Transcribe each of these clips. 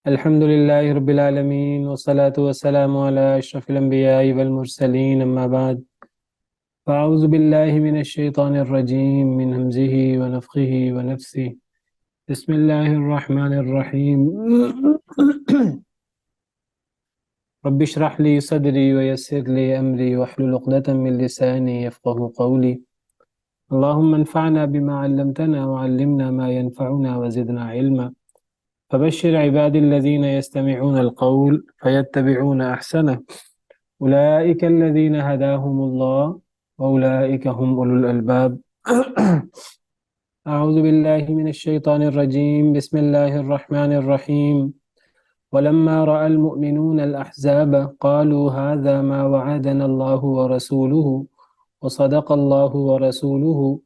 الحمد لله رب العالمين والصلاة والسلام على أشرف الأنبياء والمرسلين أما بعد فأعوذ بالله من الشيطان الرجيم من همزه ونفخه ونفسه بسم الله الرحمن الرحيم رب اشرح لي صدري ويسر لي أمري واحلل عقدة من لساني يفقه قولي اللهم انفعنا بما علمتنا وعلمنا ما ينفعنا وزدنا علما فبشر عبادي الذين يستمعون القول فيتبعون أحسنه أولئك الذين هداهم الله وأولئك هم أولو الألباب أعوذ بالله من الشيطان الرجيم بسم الله الرحمن الرحيم ولما رأى المؤمنون الأحزاب قالوا هذا ما وعدنا الله ورسوله وصدق الله ورسوله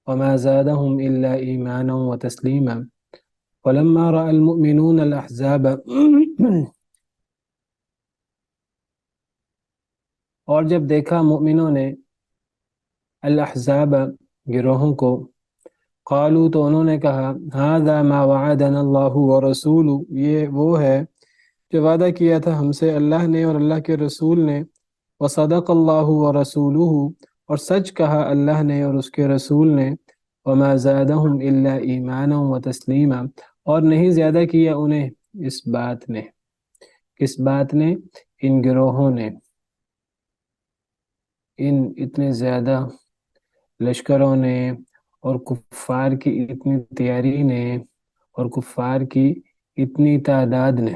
وما زادهم إلا إيمانا وتسليما ولما رأى المؤمنون الأحزاب اور جب دیکھا مومنوں نے الاحزاب گروہوں کو قالوا تو انہوں نے کہا هذا ما وعدنا اللہ ورسولہ یہ وہ ہے جو وعدہ کیا تھا ہم سے اللہ نے اور اللہ کے رسول نے وصدق اللہ ورسولہ اور سچ کہا اللہ نے اور اس کے رسول نے وما زادهم الا ایمانا وتسلیما اور نہیں زیادہ کیا انہیں اس بات نے کس بات نے ان گروہوں نے ان اتنے زیادہ لشکروں نے اور کفار کی اتنی تیاری نے اور کفار کی اتنی تعداد نے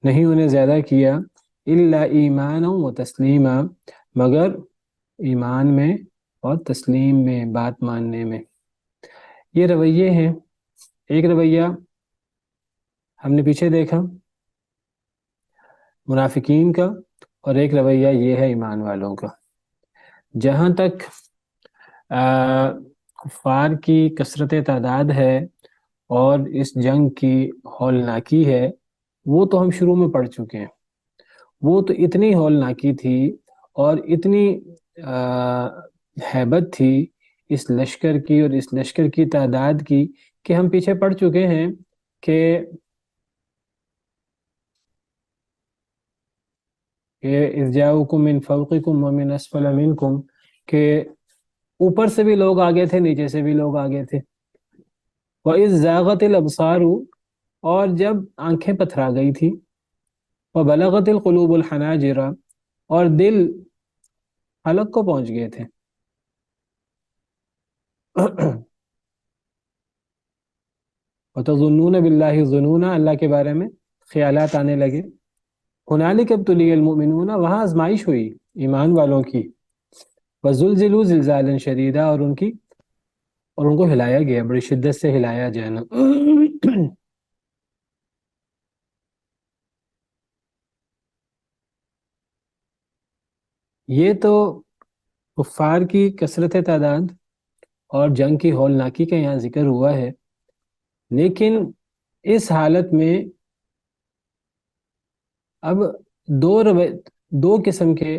نہیں انہیں زیادہ کیا الا ایمانا و تسلیما مگر ایمان میں اور تسلیم میں بات ماننے میں یہ رویے ہیں ایک رویہ ہم نے پیچھے دیکھا منافقین کا اور ایک رویہ یہ ہے ایمان والوں کا جہاں تک کفار کی کثرت تعداد ہے اور اس جنگ کی ہولناکی ہے وہ تو ہم شروع میں پڑھ چکے ہیں وہ تو اتنی ہولناکی تھی اور اتنی ہیبت تھی اس لشکر کی اور اس لشکر کی تعداد کی کہ ہم پیچھے پڑھ چکے ہیں کہ اذ جاؤکم من فوقکم ومن اسفل منکم کہ اوپر سے بھی لوگ آگے تھے نیچے سے بھی لوگ آگے تھے وَإِذْ زَاغَتِ الْأَبْصَارُ اور جب آنکھیں پتھرا گئی تھی وَبَلَغَتِ الْقُلُوبُ الْحَنَاجِرَ اور دل حلق کو پہنچ گئے تھے وَتَظُنُّونَ بِاللَّهِ الظُّنُونَ اللہ کے بارے میں خیالات آنے لگے هُنَالِكَ ابْتُلِيَ الْمُؤْمِنُونَ وہاں آزمائش ہوئی ایمان والوں کی وَزُلْزِلُوا زِلْزَالًا شَدِيدًا اور ان کو ہلایا گیا بڑی شدت سے ہلایا جانا یہ تو کفار کی کثرت تعداد اور جنگ کی ہولناکی کا یہاں ذکر ہوا ہے لیکن اس حالت میں اب دو قسم کے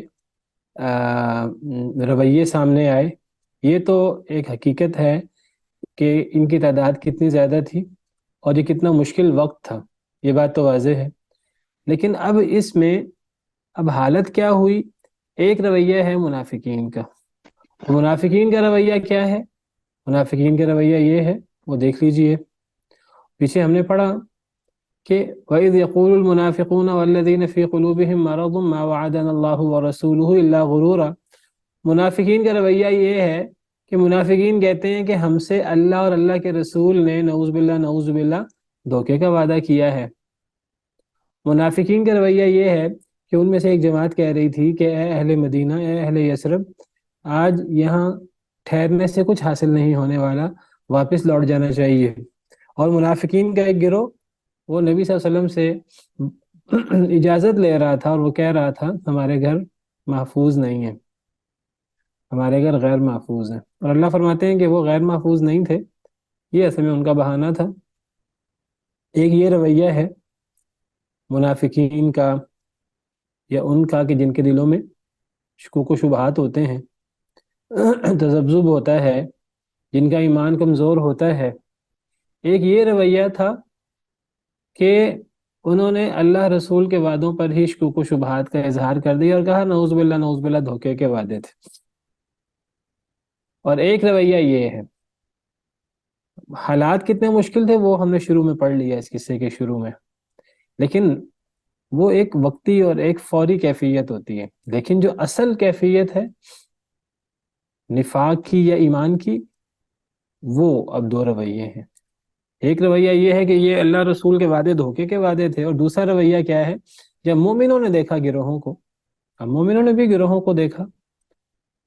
رویے سامنے آئے یہ تو ایک حقیقت ہے کہ ان کی تعداد کتنی زیادہ تھی اور یہ کتنا مشکل وقت تھا یہ بات تو واضح ہے لیکن اب اس میں اب حالت کیا ہوئی ایک رویہ ہے منافقین کا منافقین کا رویہ کیا ہے منافقین کا رویہ یہ ہے وہ دیکھ لیجئے پیچھے ہم نے پڑھا کہ وَإِذْ يَقُولُ الْمُنَافِقُونَ وَالَّذِينَ فِي قُلُوبِهِمْ مَرَضٌ مَا وَعَدَنَا اللَّهُ وَرَسُولُهُ إِلَّا غُرُورًا منافقین کا رویہ یہ ہے کہ منافقین کہتے ہیں کہ ہم سے اللہ اور اللہ کے رسول نے نعوذ باللہ دھوکے کا وعدہ کیا ہے منافقین کا رویہ یہ ہے کہ ان میں سے ایک جماعت کہہ رہی تھی کہ اے اہل مدینہ اے اہل یثرب آج یہاں ٹھہرنے سے کچھ حاصل نہیں ہونے والا واپس لوٹ جانا چاہیے اور منافقین کا ایک گروہ وہ نبی صلی اللہ علیہ وسلم سے اجازت لے رہا تھا اور وہ کہہ رہا تھا ہمارے گھر محفوظ نہیں ہیں ہمارے گھر غیر محفوظ ہیں اور اللہ فرماتے ہیں کہ وہ غیر محفوظ نہیں تھے یہ اصل میں ان کا بہانہ تھا ایک یہ رویہ ہے منافقین کا یا ان کا کہ جن کے دلوں میں شکوک و شبہات ہوتے ہیں تذبذب ہوتا ہے جن کا ایمان کمزور ہوتا ہے ایک یہ رویہ تھا کہ انہوں نے اللہ رسول کے وعدوں پر ہی شکوک و شبہات کا اظہار کر دیا اور کہا نعوذ باللہ دھوکے کے وعدے تھے۔ اور ایک رویہ یہ ہے، حالات کتنے مشکل تھے وہ ہم نے شروع میں پڑھ لیا اس قصے کے شروع میں، لیکن وہ ایک وقتی اور ایک فوری کیفیت ہوتی ہے، لیکن جو اصل کیفیت ہے نفاق کی یا ایمان کی، وہ اب دو رویے ہیں۔ ایک رویہ یہ ہے کہ یہ اللہ رسول کے وعدے دھوکے کے وعدے تھے، اور دوسرا رویہ کیا ہے، جب مومنوں نے دیکھا گروہوں کو، اب مومنوں نے بھی گروہوں کو دیکھا،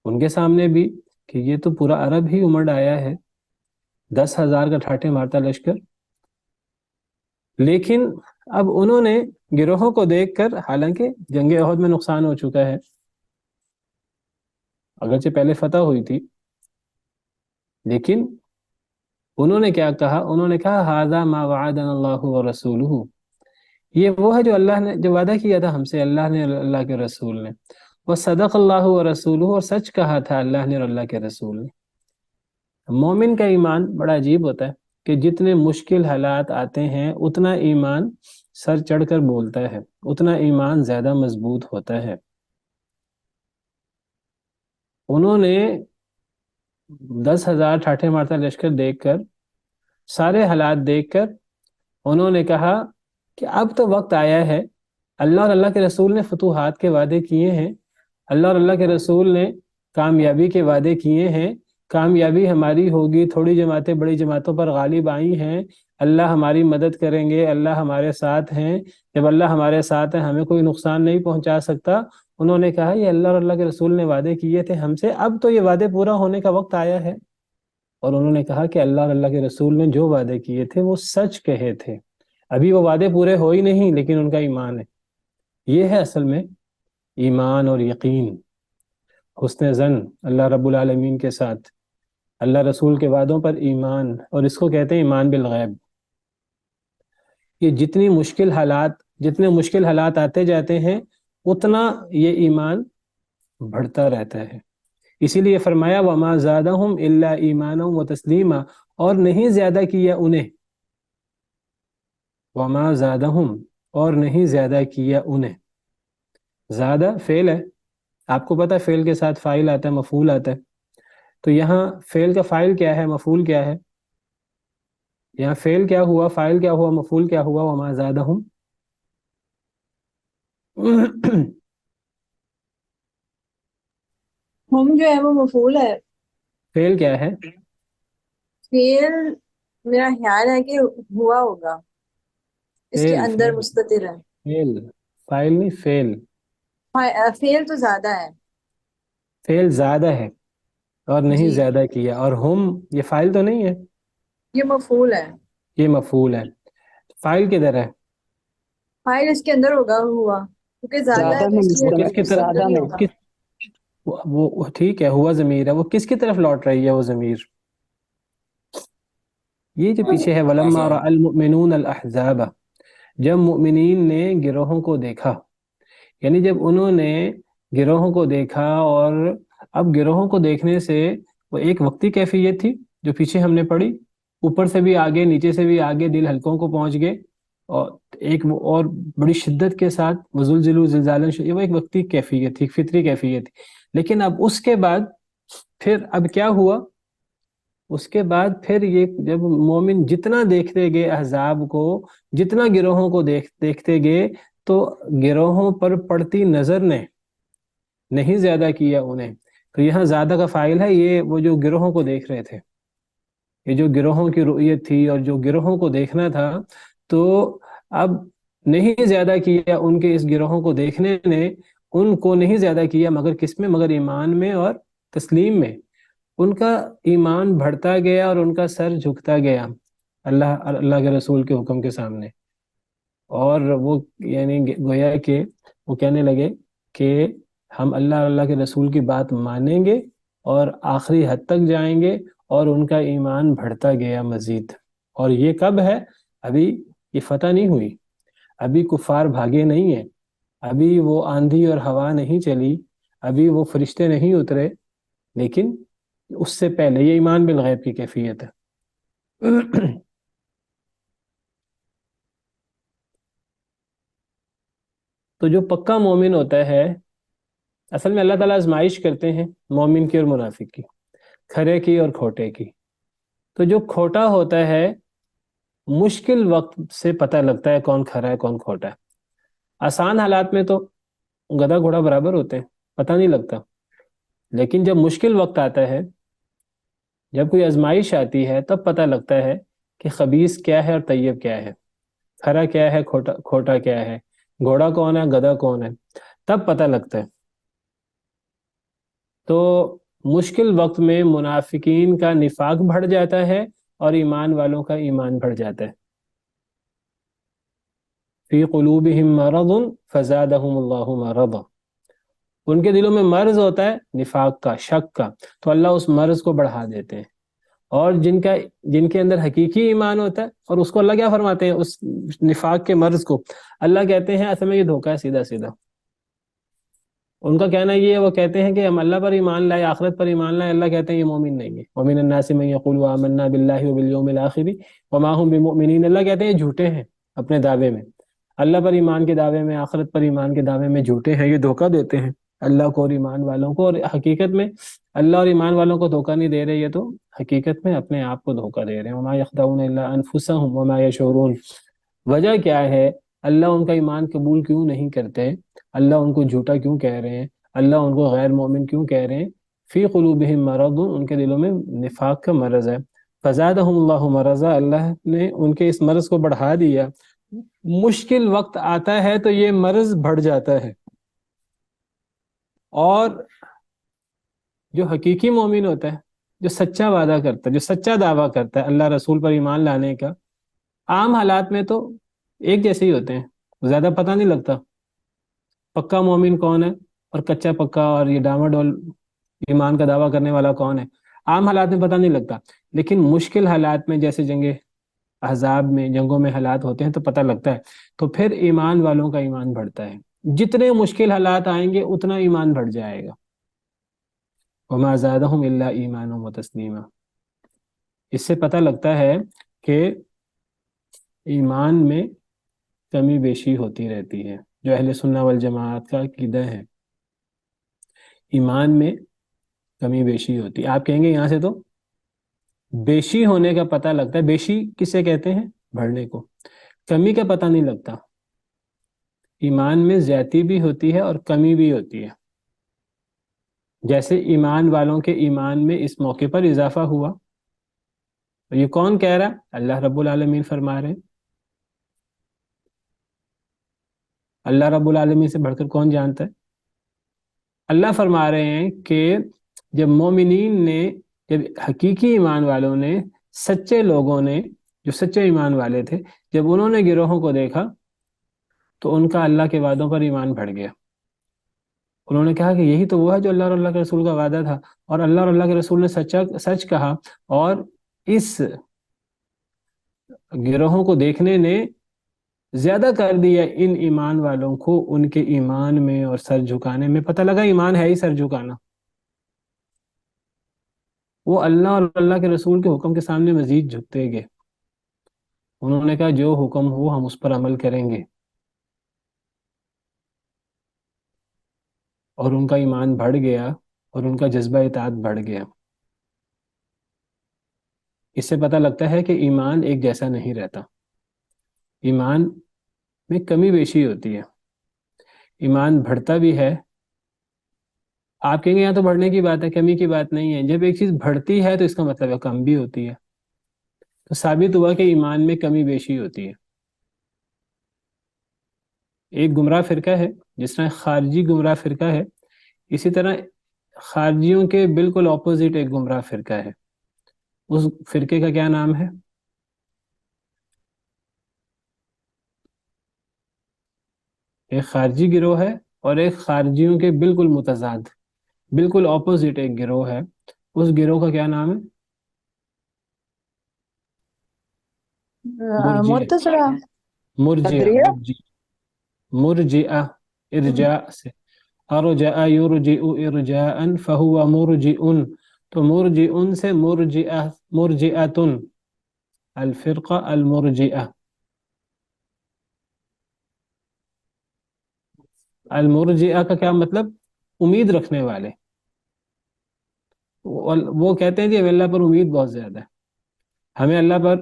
ان کے سامنے بھی کہ یہ تو پورا عرب ہی امڑ آیا ہے، 10,000 کا ٹھاٹھے مارتا لشکر، لیکن اب انہوں نے گروہوں کو دیکھ کر، حالانکہ جنگ احد میں نقصان ہو چکا ہے، اگرچہ پہلے فتح ہوئی تھی، لیکن انہوں نے کیا کہا، انہوں نے کہا ھذا ما وعدنا اللہ ورسولہ، یہ وہ ہے جو اللہ نے جو وعدہ کیا تھا ہم سے اللہ نے اور اللہ کے رسول نے، وصدق اللہ ورسولہ، اور سچ کہا تھا اللہ نے اور اللہ کے رسول نے۔ مومن کا ایمان بڑا عجیب ہوتا ہے کہ جتنے مشکل حالات آتے ہیں اتنا ایمان سر چڑھ کر بولتا ہے، اتنا ایمان زیادہ مضبوط ہوتا ہے۔ انہوں نے 10,000 ٹھاٹھے مارتا لشکر دیکھ کر، سارے حالات دیکھ کر، انہوں نے کہا کہ اب تو وقت آیا ہے، اللہ اور اللہ کے رسول نے فتوحات کے وعدے کیے ہیں، اللہ اور اللہ کے رسول نے کامیابی کے وعدے کیے ہیں، کامیابی ہماری ہوگی، تھوڑی جماعتیں بڑی جماعتوں پر غالب آئی ہیں، اللہ ہماری مدد کریں گے، اللہ ہمارے ساتھ ہیں، جب اللہ ہمارے ساتھ ہیں ہمیں کوئی نقصان نہیں پہنچا سکتا۔ انہوں نے کہا یہ اللہ اور اللہ کے رسول نے وعدے کیے تھے ہم سے، اب تو یہ وعدے پورا ہونے کا وقت آیا ہے۔ اور انہوں نے کہا کہ اللہ اور اللہ کے رسول نے جو وعدے کیے تھے وہ سچ کہے تھے، ابھی وہ وعدے پورے ہو ہی نہیں لیکن ان کا ایمان ہے۔ یہ ہے اصل میں ایمان اور یقین، حسن زن اللہ رب العالمین کے ساتھ، اللہ رسول کے وعدوں پر ایمان، اور اس کو کہتے ہیں ایمان بالغیب۔ یہ جتنے مشکل حالات آتے جاتے ہیں اتنا یہ ایمان بڑھتا رہتا ہے۔ اسی لیے فرمایا وما زادہم الا ایمانا وتسلیما، اور نہیں زیادہ کیا انہیں، وما زادہم، اور نہیں زیادہ کیا انہیں۔ زیادہ فعل ہے، آپ کو پتہ فعل کے ساتھ فاعل آتا ہے، مفعول آتا ہے، تو یہاں فعل کا فاعل کیا ہے، مفعول کیا ہے، یہاں فعل کیا ہوا، فاعل کیا ہوا، مفعول کیا ہوا، وما زادہم ہم جو ہے وہ مفعول ہے، فعل کیا ہے، فعل میرا خیال ہے کہ ہوا ہوگا، اس کے فعل اندر فعل مستتر ہے۔ فعل، فاعل نہیں فعل، فعل تو زیادہ ہے، فعل زیادہ ہے اور نہیں جی زیادہ کیا، اور ہم یہ فاعل تو نہیں ہے، یہ مفعول ہے، یہ مفعول ہے۔ فاعل کدھر ہے، فاعل اس کے اندر ہوگا ہوا، کیونکہ زیادہ ہے زیادہ تو میں اس لیے وہ کس کی طرف، مستتر ہی وہ ہوگا۔ کس وہ ٹھیک ہے ہوا ضمیر ہے، وہ کس کی طرف لوٹ رہی ہے وہ ضمیر، یہ جو پیچھے ہے وَلَمَّا رَأَى الْمُؤْمِنُونَ الْأَحْزَابَ، جب مؤمنین نے گروہوں کو دیکھا، یعنی جب انہوں نے گروہوں کو دیکھا، اور اب گروہوں کو دیکھنے سے وہ ایک وقتی کیفیت تھی جو پیچھے ہم نے پڑھی، اوپر سے بھی آگے نیچے سے بھی آگے دل حلقوں کو پہنچ گئے، اور ایک اور بڑی شدت کے ساتھ وزلزلوا زلزالا شدیدا، وہ ایک وقتی کیفیت تھی، فطری کیفیت تھی، لیکن اب اس کے بعد پھر اب کیا ہوا، اس کے بعد پھر یہ جب مومن جتنا دیکھتے گئے احزاب کو، جتنا گروہوں کو دیکھتے گئے، تو گروہوں پر پڑتی نظر نے نہیں زیادہ کیا انہیں، تو یہاں زیادہ کا فاعل ہے یہ وہ جو گروہوں کو دیکھ رہے تھے، یہ جو گروہوں کی رؤیت تھی اور جو گروہوں کو دیکھنا تھا، تو اب نہیں زیادہ کیا ان کے اس گروہوں کو دیکھنے نے، ان کو نہیں زیادہ کیا مگر کس میں، مگر ایمان میں اور تسلیم میں، ان کا ایمان بڑھتا گیا اور ان کا سر جھکتا گیا اللہ کے رسول کے حکم کے سامنے، اور وہ یعنی گویا کہ وہ کہنے لگے کہ ہم اللہ اور اللہ کے رسول کی بات مانیں گے اور آخری حد تک جائیں گے، اور ان کا ایمان بڑھتا گیا مزید۔ اور یہ کب ہے، ابھی یہ فتح نہیں ہوئی، ابھی کفار بھاگے نہیں ہیں، ابھی وہ آندھی اور ہوا نہیں چلی، ابھی وہ فرشتے نہیں اترے، لیکن اس سے پہلے یہ ایمان بالغیب کی کیفیت ہے۔ تو جو پکا مومن ہوتا ہے، اصل میں اللہ تعالیٰ آزمائش کرتے ہیں مومن کی اور منافق کی، کھرے کی اور کھوٹے کی. تو جو کھوٹا ہوتا ہے مشکل وقت سے پتہ لگتا ہے کون کھرا ہے کون کھوٹا ہے. آسان حالات میں تو گدھا گھوڑا برابر ہوتے ہیں، پتہ نہیں لگتا. لیکن جب مشکل وقت آتا ہے، جب کوئی آزمائش آتی ہے، تب پتہ لگتا ہے کہ خبیث کیا ہے اور طیب کیا ہے، کھرا کیا ہے کھوٹا کھوٹا کیا ہے، گھوڑا کون ہے گدھا کون ہے، تب پتہ لگتا ہے. تو مشکل وقت میں منافقین کا نفاق بڑھ جاتا ہے اور ایمان والوں کا ایمان بڑھ جاتا ہے. فی قلوبہم مرض فزادہم اللہ مرضا، ان کے دلوں میں مرض ہوتا ہے نفاق کا، شک کا، تو اللہ اس مرض کو بڑھا دیتے ہیں. اور جن کے اندر حقیقی ایمان ہوتا ہے، اور اس کو اللہ کیا فرماتے ہیں، اس نفاق کے مرض کو اللہ کہتے ہیں اصل میں یہ دھوکہ ہے سیدھا سیدھا. ان کا کہنا یہ ہے، وہ کہتے ہیں کہ ہم اللہ پر ایمان لائے، آخرت پر ایمان لائے، اللہ کہتے ہیں یہ مومن نہیں ہے. ومن الناس من یقول آمنا باللہ وبالیوم الآخر وما هم بمؤمنین، اللہ کہتے ہیں یہ جھوٹے ہیں اپنے دعوے میں، اللہ پر ایمان کے دعوے میں، آخرت پر ایمان کے دعوے میں جھوٹے ہیں، یہ دھوکہ دیتے ہیں اللہ کو اور ایمان والوں کو. اور حقیقت میں اللہ اور ایمان والوں کو دھوکہ نہیں دے رہے، یہ تو حقیقت میں اپنے آپ کو دھوکہ دے رہے ہیں. وما یخدعون الا انفسهم وما یشعرون. وجہ کیا ہے، اللہ ان کا ایمان قبول کیوں نہیں کرتے، اللہ ان کو جھوٹا کیوں کہہ رہے ہیں، اللہ ان کو غیر مومن کیوں کہہ رہے ہیں. فی قلوبہم مرض، ان کے دلوں میں نفاق کا مرض ہے. فزادہم اللہ مرضا، اللہ نے ان کے اس مرض کو بڑھا دیا. مشکل وقت آتا ہے تو یہ مرض بڑھ جاتا ہے. اور جو حقیقی مومن ہوتا ہے، جو سچا وعدہ کرتا ہے، جو سچا دعویٰ کرتا ہے اللہ رسول پر ایمان لانے کا، عام حالات میں تو ایک جیسے ہی ہوتے ہیں، زیادہ پتہ نہیں لگتا پکا مومن کون ہے اور کچا پکا اور یہ ڈاماڈول ایمان کا دعویٰ کرنے والا کون ہے. عام حالات میں پتہ نہیں لگتا، لیکن مشکل حالات میں جیسے جنگ احزاب میں، جنگوں میں حالات ہوتے ہیں تو پتہ لگتا ہے. تو پھر ایمان والوں کا ایمان بڑھتا ہے، جتنے مشکل حالات آئیں گے اتنا ایمان بڑھ جائے گا. وما زادہم الا ایمانا وتسلیما. اس سے پتہ لگتا ہے کہ ایمان میں کمی بیشی ہوتی رہتی ہے، جو اہل سنہ والجماعت کا عقیدہ ہے. ایمان میں کمی بیشی ہوتی ہے. آپ کہیں گے یہاں سے تو بیشی ہونے کا پتہ لگتا ہے. بیشی کسے کہتے ہیں، بڑھنے کو. کمی کا پتہ نہیں لگتا. ایمان میں زیادتی بھی ہوتی ہے اور کمی بھی ہوتی ہے. جیسے ایمان والوں کے ایمان میں اس موقع پر اضافہ ہوا. یہ کون کہہ رہا ہے، اللہ رب العالمین فرما رہے ہیں. اللہ رب العالمین سے بڑھ کر کون جانتا ہے. اللہ فرما رہے ہیں کہ جب مومنین نے، جب حقیقی ایمان والوں نے، سچے لوگوں نے، جو سچے ایمان والے تھے، جب انہوں نے گروہوں کو دیکھا تو ان کا اللہ کے وعدوں پر ایمان بڑھ گیا. انہوں نے کہا کہ یہی تو وہ ہے جو اللہ اور اللہ کے رسول کا وعدہ تھا، اور اللہ اور اللہ کے رسول نے سچ کہا. اور اس گروہوں کو دیکھنے نے زیادہ کر دیا ان ایمان والوں کو ان کے ایمان میں اور سر جھکانے میں. پتہ لگا ایمان ہے ہی سر جھکانا. وہ اللہ اور اللہ کے رسول کے حکم کے سامنے مزید جھکتے گئے. انہوں نے کہا جو حکم ہو ہم اس پر عمل کریں گے، اور ان کا ایمان بڑھ گیا اور ان کا جذبہ اطاعت بڑھ گیا. اس سے پتہ لگتا ہے کہ ایمان ایک جیسا نہیں رہتا، ایمان میں کمی بیشی ہوتی ہے. ایمان بڑھتا بھی ہے. آپ کہیں گے یہاں تو بڑھنے کی بات ہے، کمی کی بات نہیں ہے. جب ایک چیز بڑھتی ہے تو اس کا مطلب ہے کم بھی ہوتی ہے. تو ثابت ہوا کہ ایمان میں کمی بیشی ہوتی ہے. ایک گمراہ فرقہ ہے، جس طرح خارجی گمراہ فرقہ ہے، اسی طرح خارجیوں کے بالکل اپوزٹ ایک گمراہ فرقہ ہے. اس فرقے کا کیا نام ہے؟ ایک خارجی گروہ ہے اور ایک خارجیوں کے بالکل متضاد، بالکل اپوزٹ ایک گروہ ہے. اس گروہ کا کیا نام ہے؟ مرجیہ. مرتضی مرجیہ قدریہ. مرجیہ مرجئہ، ارجاء سے. ارجع یرجئ ارجاء فهو مرجئ. تو مرجئ سے مرجئہ، مرجئۃ، الفرقہ المرجئہ. المرجئہ کا کیا مطلب؟ امید رکھنے والے. وہ کہتے ہیں کہ ہمیں اللہ پر امید بہت زیادہ ہے، ہمیں اللہ پر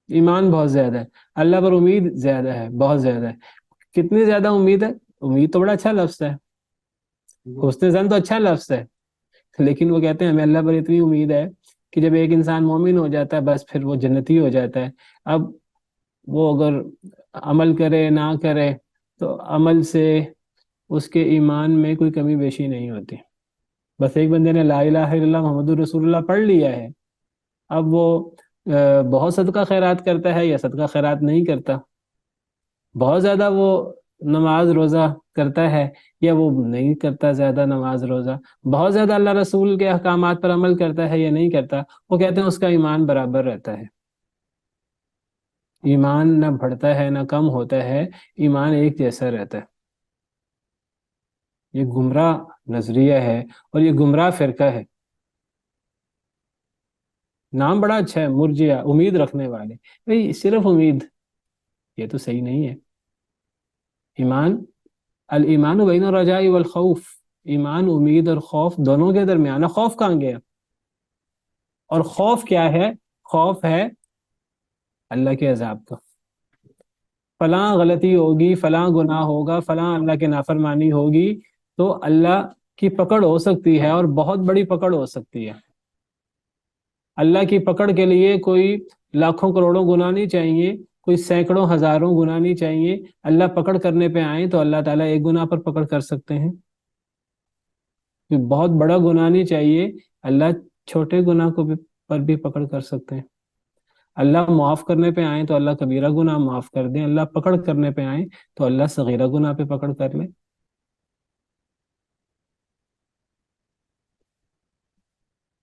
ایمان بہت زیادہ ہے، اللہ پر امید زیادہ ہے، بہت زیادہ ہے. کتنی زیادہ امید ہے؟ امید تو بڑا اچھا لفظ ہے، حسن زن تو اچھا لفظ ہے، لیکن وہ کہتے ہیں ہمیں اللہ پر اتنی امید ہے کہ جب ایک انسان مومن ہو جاتا ہے بس پھر وہ جنتی ہو جاتا ہے. اب وہ اگر عمل کرے نہ کرے تو عمل سے اس کے ایمان میں کوئی کمی بیشی نہیں ہوتی. بس ایک بندے نے لا الہ الا اللہ محمد رسول اللہ پڑھ لیا ہے، اب وہ بہت صدقہ خیرات کرتا ہے یا صدقہ خیرات نہیں کرتا، بہت زیادہ وہ نماز روزہ کرتا ہے یا وہ نہیں کرتا زیادہ نماز روزہ، بہت زیادہ اللہ رسول کے احکامات پر عمل کرتا ہے یا نہیں کرتا، وہ کہتے ہیں اس کا ایمان برابر رہتا ہے. ایمان نہ بڑھتا ہے نہ کم ہوتا ہے، ایمان ایک جیسا رہتا ہے. یہ گمراہ نظریہ ہے اور یہ گمراہ فرقہ ہے. نام بڑا اچھا ہے، مرجیہ، امید رکھنے والے. بھئی صرف امید یہ تو صحیح نہیں ہے. ایمان، الایمان بین الرجاء والخوف، ایمان امید اور خوف دونوں کے درمیان ہے. خوف کہاں گیا؟ اور خوف کیا ہے؟ خوف ہے اللہ کے عذاب کا. فلاں غلطی ہوگی، فلاں گناہ ہوگا، فلاں اللہ کے نافرمانی ہوگی تو اللہ کی پکڑ ہو سکتی ہے اور بہت بڑی پکڑ ہو سکتی ہے. اللہ کی پکڑ کے لیے کوئی لاکھوں کروڑوں گناہ نہیں چاہیے، کوئی سینکڑوں ہزاروں گناہ نہیں چاہیے. اللہ پکڑ کرنے پہ آئیں تو اللہ تعالیٰ ایک گناہ پر پکڑ کر سکتے ہیں. کوئی بہت بڑا گناہ نہیں چاہیے، اللہ چھوٹے گناہ کو بھی پر بھی پکڑ کر سکتے ہیں. اللہ معاف کرنے پہ آئیں تو اللہ کبیرہ گناہ معاف کر دیں، اللہ پکڑ کرنے پہ آئیں تو اللہ صغیرہ گناہ پہ پکڑ کر لیں.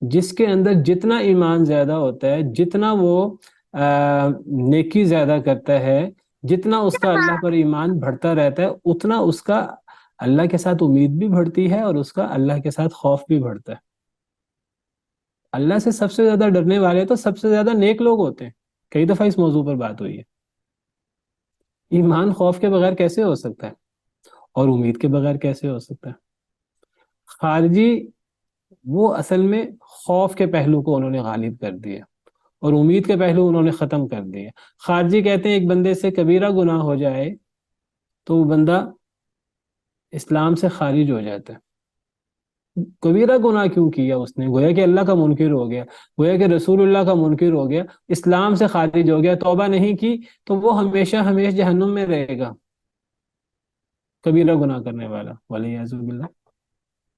جس کے اندر جتنا ایمان زیادہ ہوتا ہے، جتنا وہ نیکی زیادہ کرتا ہے، جتنا اس کا اللہ پر ایمان بڑھتا رہتا ہے، اتنا اس کا اللہ کے ساتھ امید بھی بڑھتی ہے اور اس کا اللہ کے ساتھ خوف بھی بڑھتا ہے. اللہ سے سب سے زیادہ ڈرنے والے تو سب سے زیادہ نیک لوگ ہوتے ہیں. کئی دفعہ اس موضوع پر بات ہوئی ہے. ایمان خوف کے بغیر کیسے ہو سکتا ہے اور امید کے بغیر کیسے ہو سکتا ہے؟ خارجی وہ اصل میں خوف کے پہلو کو انہوں نے غالب کر دیا اور امید کے پہلو انہوں نے ختم کر دیا. خارجی کہتے ہیں ایک بندے سے کبیرہ گناہ ہو جائے تو وہ بندہ اسلام سے خارج ہو جاتا ہے. کبیرہ گناہ کیوں کیا اس نے؟ گویا کہ اللہ کا منکر ہو گیا، گویا کہ رسول اللہ کا منکر ہو گیا، اسلام سے خارج ہو گیا. توبہ نہیں کی تو وہ ہمیشہ ہمیشہ جہنم میں رہے گا، کبیرہ گناہ کرنے والا، والعیاذ باللہ.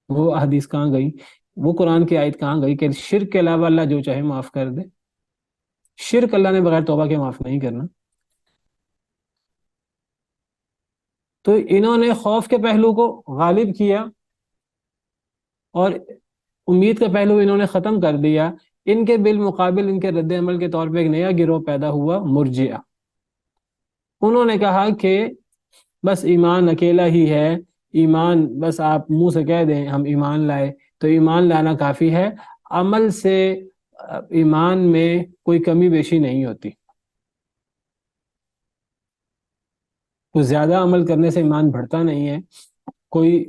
وہ حدیث کہاں گئی؟ وہ قرآن کی آیت کہاں گئی کہ شرک کے علاوہ اللہ جو چاہے معاف کر دے؟ شرک اللہ نے بغیر توبہ کے معاف نہیں کرنا. تو انہوں نے خوف کے پہلو کو غالب کیا اور امید کا پہلو انہوں نے ختم کر دیا. ان کے بالمقابل ان کے رد عمل کے طور پہ ایک نیا گروہ پیدا ہوا، مرجئہ. انہوں نے کہا کہ بس ایمان اکیلا ہی ہے، ایمان بس آپ منہ سے کہہ دیں ہم ایمان لائے تو ایمان لانا کافی ہے، عمل سے ایمان میں کوئی کمی بیشی نہیں ہوتی. کوئی زیادہ عمل کرنے سے ایمان بڑھتا نہیں ہے، کوئی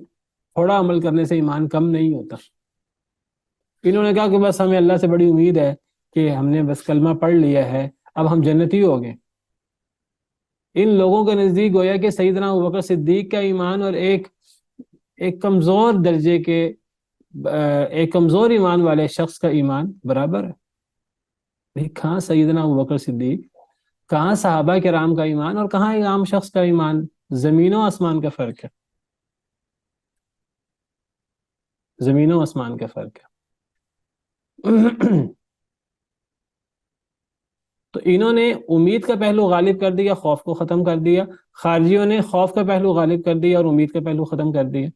تھوڑا عمل کرنے سے ایمان کم نہیں ہوتا. انہوں نے کہا کہ بس ہمیں اللہ سے بڑی امید ہے کہ ہم نے بس کلمہ پڑھ لیا ہے، اب ہم جنتی ہو گئے. ان لوگوں کے نزدیک گویا کہ سیدنا ابوبکر صدیق کا ایمان اور ایک کمزور درجے کے ایک کمزور ایمان والے شخص کا ایمان برابر ہے. کہاں سیدنا ابوبکر صدیق، کہاں صحابہ کرام کا ایمان اور کہاں ایک عام شخص کا ایمان؟ زمین و آسمان کا فرق ہے، زمین و آسمان کا فرق ہے. تو انہوں نے امید کا پہلو غالب کر دیا، خوف کو ختم کر دیا. خارجیوں نے خوف کا پہلو غالب کر دیا اور امید کا پہلو ختم کر دیا.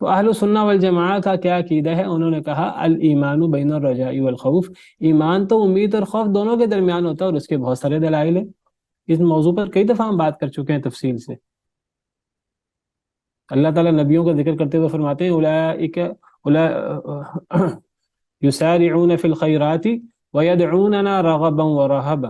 تو اہل سنہ والجماعہ کا کیا عقیدہ ہے؟ انہوں نے کہا الایمان بین الرجاء والخوف، ایمان تو امید اور خوف دونوں کے درمیان ہوتا ہے اور اس کے بہت سارے دلائل ہیں. اس موضوع پر کئی دفعہ ہم بات کر چکے ہیں تفصیل سے. اللہ تعالیٰ نبیوں کا ذکر کرتے ہوئے فرماتے ہیں اولئک یسارعون فی الخیرات ویدعوننا رغبا ورہبا.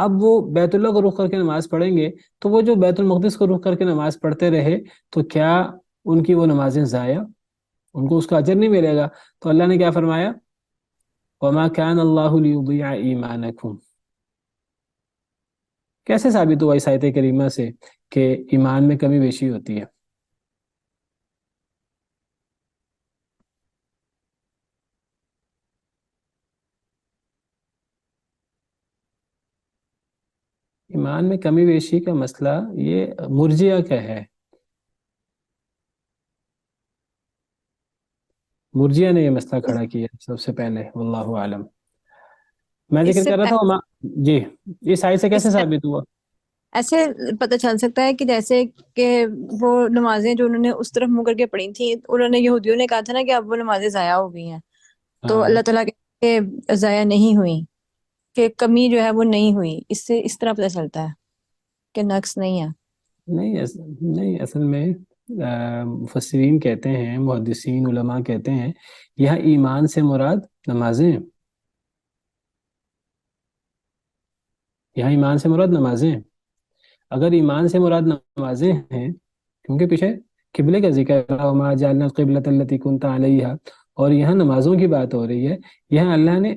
اب وہ بیت اللہ کو رخ کر کے نماز پڑھیں گے تو وہ جو بیت المقدس کو رخ کر کے نماز پڑھتے رہے تو کیا ان کی وہ نمازیں ضائع؟ ان کو اس کا اجر نہیں ملے گا؟ تو اللہ نے کیا فرمایا؟ وما كان الله ليضيع ایمانکم. کیسے ثابت ہوا اس آیت کریمہ سے کہ ایمان میں کمی بیشی ہوتی ہے؟ ایمان میں کمی بیشی کا مسئلہ یہ مرجیہ کا ہے. مرجیہ نے یہ مسئلہ کھڑا کیا سب سے پہلے، واللہ عالم. میں اس ذکر سے کر رہا تھا جی، اس آیت سے اس کیسے سے ثابت ہوا؟ ایسے پتہ چل سکتا ہے کہ جیسے کہ وہ نمازیں جو انہوں نے اس طرف منہ کر کے پڑھی تھیں، انہوں نے یہودیوں نے کہا تھا نا کہ اب وہ نمازیں ضائع ہو گئی ہیں، تو ہاں. اللہ تعالیٰ کہ ضائع نہیں ہوئی، کہ کمی جو ہے وہ نہیں ہوئی. اس سے اس طرح پتہ چلتا ہے کہ نقص نہیں ہے. نہیں اصل میں مفسرین کہتے ہیں، محدثین علماء کہتے ہیں یہاں ایمان سے مراد نمازیں ہیں. یہاں ایمان سے مراد نمازیں ہیں. اگر ایمان سے مراد نمازیں ہیں، کیونکہ پیچھے قبلے کا ذکر ہے، وما جعلنا القبلۃ التي كنت عليها، اور یہاں نمازوں کی بات ہو رہی ہے. یہاں اللہ نے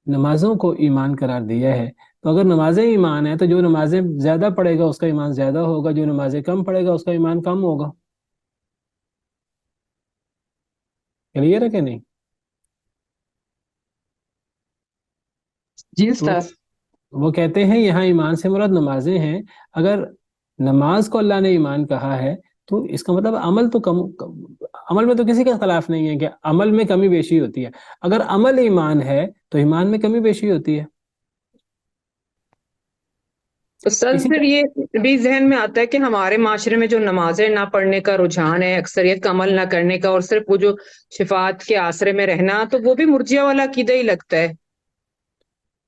نمازوں کو ایمان قرار دیا ہے. تو اگر نمازیں ایمان ہے تو جو نمازیں زیادہ پڑھے گا اس کا ایمان زیادہ ہوگا، جو نمازیں کم پڑھے گا اس کا ایمان کم ہوگا. کلیئر ہے کہ نہیں؟ جی تو استاذ. وہ کہتے ہیں یہاں ایمان سے مراد نمازیں ہیں. اگر نماز کو اللہ نے ایمان کہا ہے تو اس کا مطلب عمل تو عمل میں تو کسی کا اختلاف نہیں ہے کہ عمل میں کمی بیشی ہوتی ہے. اگر عمل ایمان ہے تو ایمان میں کمی بیشی ہوتی ہے. استاذ اسی پھر طرح یہ بھی ذہن میں آتا ہے کہ ہمارے معاشرے میں جو نمازیں نہ پڑھنے کا رجحان ہے، اکثریت کا عمل نہ کرنے کا، اور صرف وہ جو شفاعت کے آسرے میں رہنا، تو وہ بھی مرجیہ والا عقیدہ ہی لگتا ہے.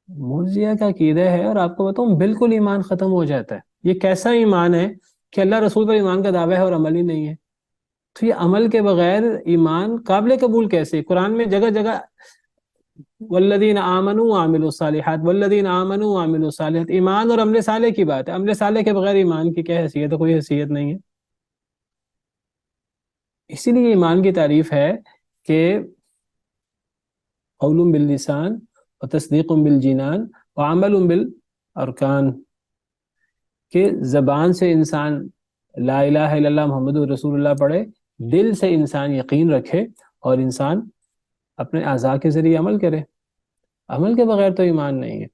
مرجیہ کا عقیدہ ہے، اور آپ کو بتاؤں بالکل ایمان ختم ہو جاتا ہے. یہ کیسا ایمان ہے کہ اللہ رسول پر ایمان کا دعویٰ ہے اور عمل ہی نہیں ہے؟ تو یہ عمل کے بغیر ایمان قابل قبول کیسے؟ قرآن میں جگہ جگہ والذین آمنوا وعملوا الصالحات، والذین آمنوا وعملوا الصالحات، ایمان اور عمل صالح کی بات ہے. عمل صالح کے بغیر ایمان کی کیا حیثیت ہے؟ کوئی حیثیت نہیں ہے. اسی لیے ایمان کی تعریف ہے کہ قول باللسان وتصدیق بالجنان وعمل بالارکان، کہ زبان سے انسان لا الہ الا اللہ محمد رسول اللہ پڑھے، دل سے انسان یقین رکھے، اور انسان اپنے اعضاء کے ذریعے عمل کرے. عمل کے بغیر تو ایمان نہیں ہے.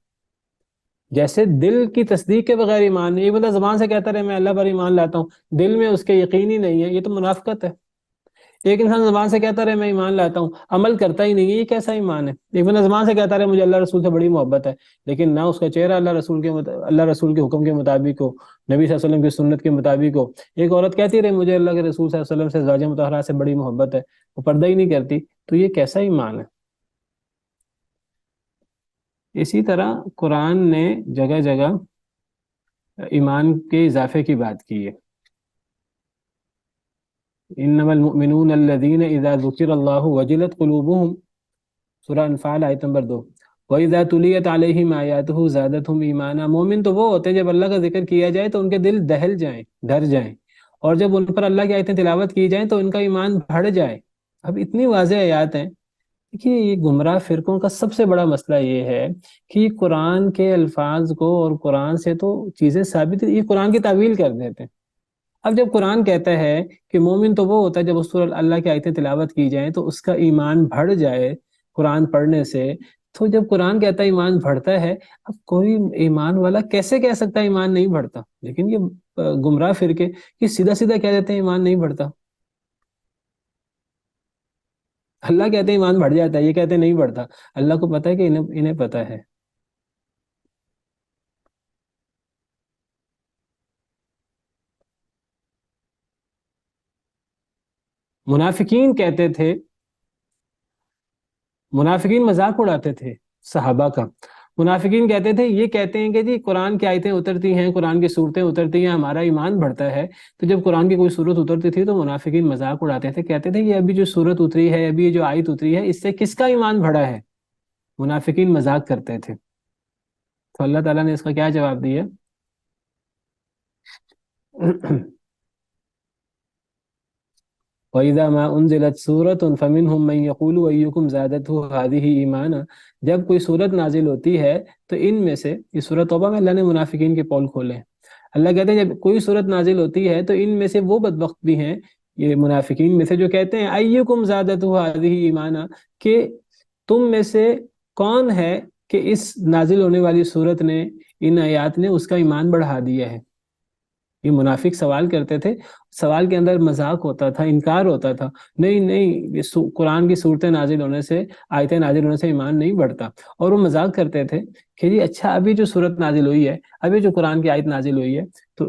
جیسے دل کی تصدیق کے بغیر ایمان نہیں. یہ بندہ زبان سے کہتا رہے میں اللہ پر ایمان لاتا ہوں، دل میں اس کے یقین ہی نہیں ہے، یہ تو منافقت ہے. ایک انسان زبان سے کہتا رہے میں ایمان لاتا ہوں، عمل کرتا ہی نہیں ہے، یہ کیسا ایمان ہے؟ ایک بندہ زبان سے کہتا رہے مجھے اللہ رسول سے بڑی محبت ہے، لیکن نہ اس کا چہرہ اللہ رسول کے حکم کے مطابق ہو، نبی صلی اللہ علیہ وسلم کی سنت کے مطابق ہو. ایک عورت کہتی رہے مجھے اللہ کے رسول صلی اللہ علیہ وسلم سے زوجہ مطہرہ سے بڑی محبت ہے، وہ پردہ ہی نہیں کرتی، تو یہ کیسا ایمان ہے؟ اسی طرح قرآن نے جگہ جگہ ایمان کے اضافے کی بات کی ہے. انما المؤمنون الذين اذا ذكر الله وجلت قلوبهم، سورہ انفال آیت نمبر 2. وَإِذَا تُلِيَتْ عَلَيْهِمْ آيَاتُهُ زَادَتْهُمْ إِيمَانًا، مومن تو وہ ہوتے ہیں جب اللہ کا ذکر کیا جائے تو ان کے دل دہل جائیں، ڈر جائیں، اور جب ان پر اللہ کی آیتیں تلاوت کی جائیں تو ان کا ایمان بڑھ جائے. اب اتنی واضح آیات ہیں. دیکھیے یہ گمراہ فرقوں کا سب سے بڑا مسئلہ یہ ہے کہ قرآن کے الفاظ کو اور قرآن سے تو چیزیں ثابت، یہ قرآن کی تعویل کر دیتے ہیں. اب جب قرآن کہتا ہے کہ مومن تو وہ ہوتا ہے جب اس پر اللہ کی آیتیں تلاوت کی جائیں تو اس کا ایمان بڑھ جائے قرآن پڑھنے سے، تو جب قرآن کہتا ہے ایمان بڑھتا ہے، اب کوئی ایمان والا کیسے کہہ سکتا ہے ایمان نہیں بڑھتا؟ لیکن یہ گمراہ فرقے یہ سیدھا سیدھا کہہ دیتے ہیں ایمان نہیں بڑھتا. اللہ کہتے ہیں ایمان بڑھ جاتا ہے، یہ کہتے ہیں نہیں بڑھتا. اللہ کو پتا ہے کہ انہیں پتا ہے. منافقین کہتے تھے، منافقین مذاق اڑاتے تھے صحابہ کا. منافقین کہتے تھے، یہ کہتے ہیں کہ جی قرآن کی آیتیں اترتی ہیں، قرآن کی صورتیں اترتی ہیں، ہمارا ایمان بڑھتا ہے. تو جب قرآن کی کوئی صورت اترتی تھی تو منافقین مذاق اڑاتے تھے، کہتے تھے یہ ابھی جو صورت اتری ہے، ابھی جو آیت اتری ہے، اس سے کس کا ایمان بڑھا ہے؟ منافقین مذاق کرتے تھے. تو اللہ تعالیٰ نے اس کا کیا جواب دیا؟ وَإِذَا مَا أُنزِلَتْ سُورَةٌ فَمِنْهُمْ مَنْ يَقُولُ أَيُّكُمْ زَادَتْهُ هَذِهِ إِيمَانًا، جب کوئی صورت نازل ہوتی ہے تو ان میں سے، یہ سورۃ توبہ میں اللہ نے منافقین کے پول کھولے ہیں. اللہ کہتے ہیں جب کوئی صورت نازل ہوتی ہے تو ان میں سے وہ بدبخت بھی ہیں، یہ منافقین میں سے، جو کہتے ہیں أَيُّكُمْ زَادَتْهُ هَذِهِ إِيمَانًا، کہ تم میں سے کون ہے کہ اس نازل ہونے والی صورت نے، ان آیات نے اس کا ایمان بڑھا دیا ہے. یہ منافق سوال کرتے تھے، سوال کے اندر مذاق ہوتا تھا، انکار ہوتا تھا. نہیں نہیں، یہ قرآن کی صورتیں نازل ہونے سے، آیتیں نازل ہونے سے ایمان نہیں بڑھتا. اور وہ مذاق کرتے تھے کہ جی اچھا، ابھی جو صورت نازل ہوئی ہے، ابھی جو قرآن کی آیت نازل ہوئی ہے، تو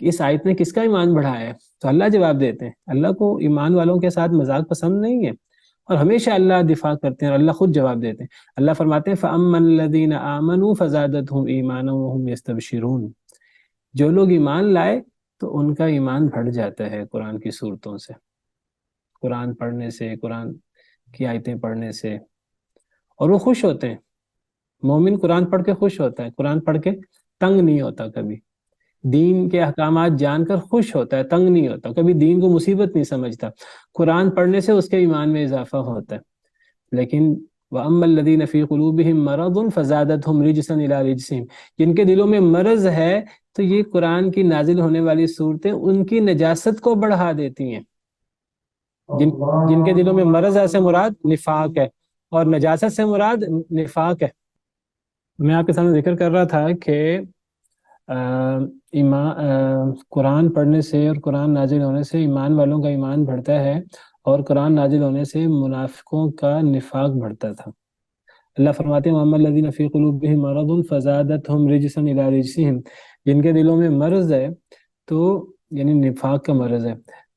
اس آیت نے کس کا ایمان بڑھایا ہے؟ تو اللہ جواب دیتے ہیں، اللہ کو ایمان والوں کے ساتھ مذاق پسند نہیں ہے، اور ہمیشہ اللہ دفاع کرتے ہیں اور اللہ خود جواب دیتے ہیں. اللہ فرماتے ہیں فَأَمَّا الَّذِينَ آمَنُوا فَزَادَتْهُمْ إِيمَانًا وَهُمْ يَسْتَبْشِرُونَ، جو لوگ ایمان لائے تو ان کا ایمان بڑھ جاتا ہے قرآن کی صورتوں سے، قرآن پڑھنے سے، قرآن کی آیتیں پڑھنے سے، اور وہ خوش ہوتے ہیں. مومن قرآن پڑھ کے خوش ہوتا ہے، قرآن پڑھ کے تنگ نہیں ہوتا کبھی، دین کے احکامات جان کر خوش ہوتا ہے، تنگ نہیں ہوتا کبھی، دین کو مصیبت نہیں سمجھتا. قرآن پڑھنے سے اس کے ایمان میں اضافہ ہوتا ہے. لیکن وَأَمَّا الَّذِينَ فِي قُلُوبِهِم مَرَضٌ فَزَادَتْهُمْ رِجْسًا إِلَىٰ رِجْسِهِمْ، جن کے دلوں میں مرض ہے تو یہ قرآن کی نازل ہونے والی صورتیں ان کی نجاست کو بڑھا دیتی ہیں. جن کے دلوں میں مرض ہے سے مراد نفاق ہے، اور نجاست سے مراد نفاق ہے. میں آپ کے سامنے ذکر کر رہا تھا کہ قرآن پڑھنے سے اور قرآن نازل ہونے سے ایمان والوں کا ایمان بڑھتا ہے، اور قرآن نازل ہونے سے منافقوں کا نفاق بڑھتا تھا. اللہ فرماتے ہیں وَأَمَّا الَّذِينَ فِي قُلُوبِهِم مَرَضٌ فَزَادَتْهُمْ رِجْسًا إِلَىٰ رِجْسِهِمْ، جن کے دلوں میں مرض ہے تو یعنی نفاق کا مرض ہے،